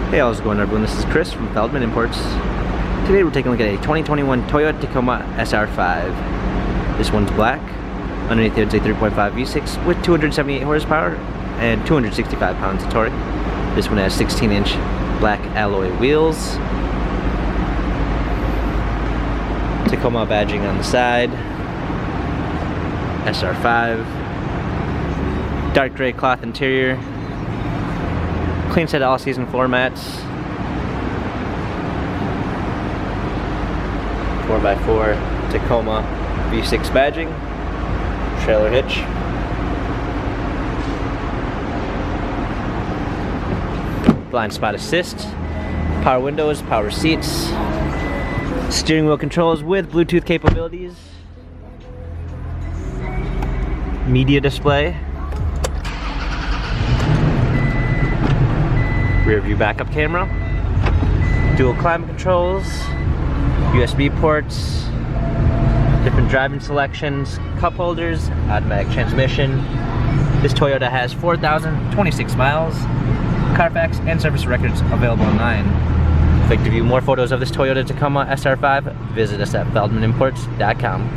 Hey, how's it going, everyone? This is Chris from Feldmann Imports. Today we're taking a look at a 2021 Toyota Tacoma SR5. This one's black. Underneath it's a 3.5 V6 with 278 horsepower and 265 pounds of torque. This one has 16-inch black alloy wheels. Tacoma badging on the side. SR5. Dark gray cloth interior. Clean set of all-season floor mats. 4x4 Tacoma V6 badging. Trailer hitch. Blind spot assist. Power windows, power seats. Steering wheel controls with Bluetooth capabilities. Media display. Rear view backup camera. Dual climate controls. USB ports. Different driving selections. Cup holders. Automatic transmission. This Toyota has 4,026 miles. Carfax and service records available online. If you'd like to view more photos of this Toyota Tacoma SR5, visit us at feldmanimports.com.